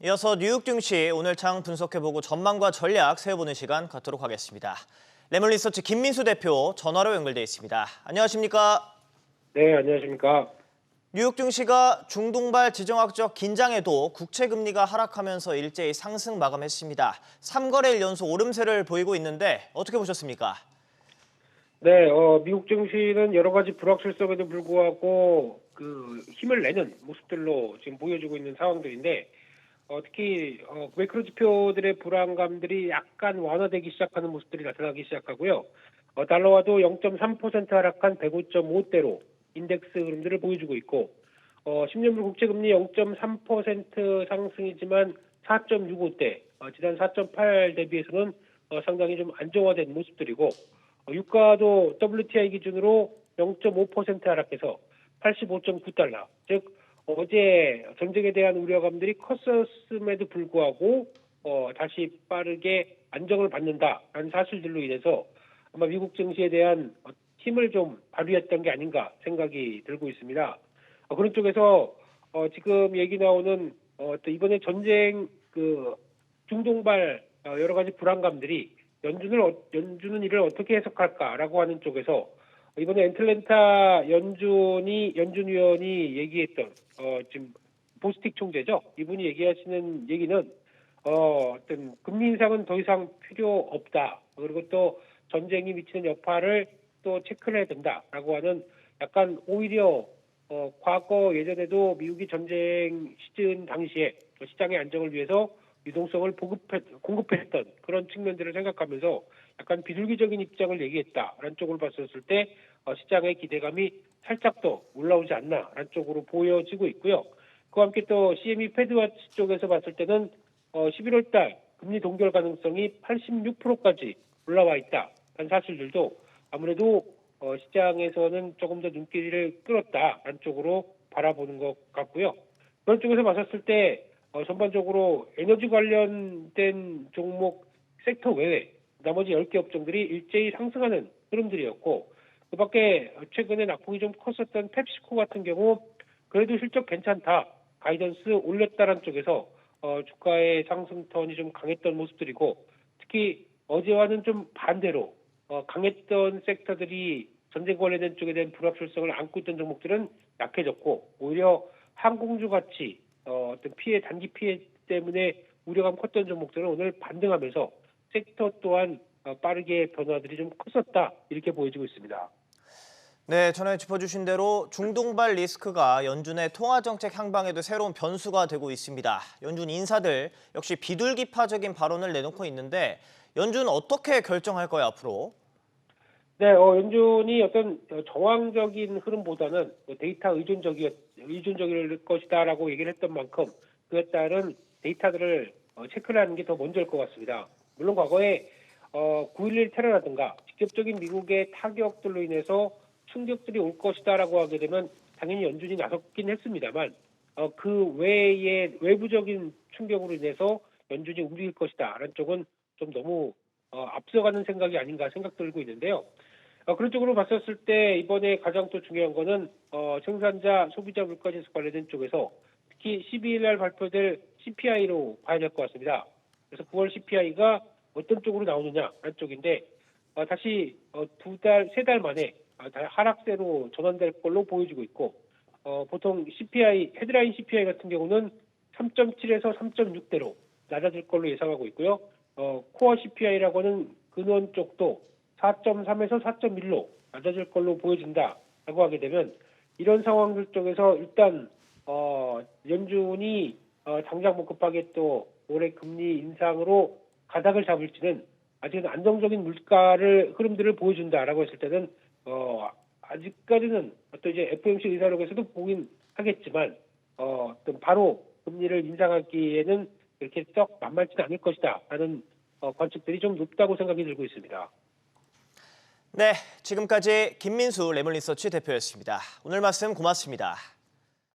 이어서 뉴욕 증시 오늘 장 분석해보고 전망과 전략 세워보는 시간 갖도록 하겠습니다. 레몬리서치 김민수 대표 전화로 연결돼 있습니다. 안녕하십니까? 네, 안녕하십니까? 뉴욕 증시가 중동발 지정학적 긴장에도 국채 금리가 하락하면서 일제히 상승 마감했습니다. 3거래일 연속 오름세를 보이고 있는데 어떻게 보셨습니까? 네, 미국 증시는 여러 가지 불확실성에도 불구하고 힘을 내는 모습들로 지금 보여주고 있는 상황들인데, 특히 매크로 지표들의 불안감들이 약간 완화되기 시작하는 모습들이 나타나기 시작하고요. 달러화도 0.3% 하락한 105.5대로 인덱스 흐름들을 보여주고 있고, 10년물 국채금리 0.3% 상승이지만 4.65대, 지난 4.8 대비해서는 상당히 좀 안정화된 모습들이고, 유가도 WTI 기준으로 0.5% 하락해서 85.9달러, 즉 어제 전쟁에 대한 우려감들이 컸음에도 불구하고 다시 빠르게 안정을 받는다라는 사실들로 인해서 아마 미국 증시에 대한 힘을 좀 발휘했던 게 아닌가 생각이 들고 있습니다. 그런 쪽에서 지금 얘기 나오는 또 이번에 전쟁 중동발 여러 가지 불안감들이 연준은 이를 어떻게 해석할까라고 하는 쪽에서 이번에 애틀랜타 연준 위원이 얘기했던 지금 보스틱 총재죠. 이분이 얘기하시는 얘기는 어떤 금리 인상은 더 이상 필요 없다. 그리고 또 전쟁이 미치는 여파를 또 체크를 해야 된다라고 하는 약간 오히려 과거 예전에도 미국이 전쟁 시즌 당시에 시장의 안정을 위해서 유동성을 공급했던 그런 측면들을 생각하면서 약간 비둘기적인 입장을 얘기했다라는 쪽을 봤었을 때 시장의 기대감이 살짝 더 올라오지 않나라는 쪽으로 보여지고 있고요. 그와 함께 또 CME 패드와치 쪽에서 봤을 때는 11월 달 금리 동결 가능성이 86%까지 올라와 있다라는 사실들도 아무래도 시장에서는 조금 더 눈길을 끌었다라는 쪽으로 바라보는 것 같고요. 그런 쪽에서 봤었을 때 전반적으로 에너지 관련된 종목 섹터 외에 나머지 10개 업종들이 일제히 상승하는 흐름들이었고, 그 밖에 최근에 낙폭이 좀 컸었던 펩시코 같은 경우 그래도 실적 괜찮다, 가이던스 올렸다라는 쪽에서 주가의 상승 턴이 좀 강했던 모습들이고, 특히 어제와는 좀 반대로 강했던 섹터들이 전쟁 관련된 쪽에 대한 불확실성을 안고 있던 종목들은 약해졌고, 오히려 항공주 같이 어떤 단기 피해 때문에 우려감 컸던 종목들은 오늘 반등하면서 섹터 또한 빠르게 변화들이 좀 컸었다, 이렇게 보여지고 있습니다. 네, 전에 짚어주신 대로 중동발 리스크가 연준의 통화정책 향방에도 새로운 변수가 되고 있습니다. 연준 인사들 역시 비둘기파적인 발언을 내놓고 있는데 연준 어떻게 결정할까요, 앞으로? 네, 연준이 어떤 정황적인 흐름보다는 데이터 의존적일 것이다라고 얘기를 했던 만큼 그에 따른 데이터들을 체크를 하는 게 더 먼저일 것 같습니다. 물론 과거에 9.11 테러라든가 직접적인 미국의 타격들로 인해서 충격들이 올 것이다라고 하게 되면 당연히 연준이 나섰긴 했습니다만 그 외의 외부적인 충격으로 인해서 연준이 움직일 것이다라는 쪽은 좀 너무 앞서가는 생각이 아닌가 생각 들고 있는데요. 그런 쪽으로 봤었을 때 이번에 가장 또 중요한 거는 생산자, 소비자 물가지수 관련된 쪽에서 특히 12일 날 발표될 CPI로 봐야 될 것 같습니다. 그래서 9월 CPI가 어떤 쪽으로 나오느냐라는 쪽인데 다시 세 달 만에 하락세로 전환될 걸로 보여지고 있고, 보통 CPI, 헤드라인 CPI 같은 경우는 3.7에서 3.6대로 낮아질 걸로 예상하고 있고요. 코어 CPI라고 하는 근원 쪽도 4.3에서 4.1로 낮아질 걸로 보여진다라고 하게 되면 이런 상황들 쪽에서 일단 연준이 당장 뭐 급하게 또 올해 금리 인상으로 가닥을 잡을지는 아직은 안정적인 물가를 흐름들을 보여준다라고 했을 때는 아직까지는 또 이제 FOMC 의사록에서도 보긴 하겠지만 좀 바로 금리를 인상하기에는 이렇게 썩 만만치는 않을 것이다라는 관측들이 좀 높다고 생각이 들고 있습니다. 네, 지금까지 김민수 레몬리서치 대표였습니다. 오늘 말씀 고맙습니다.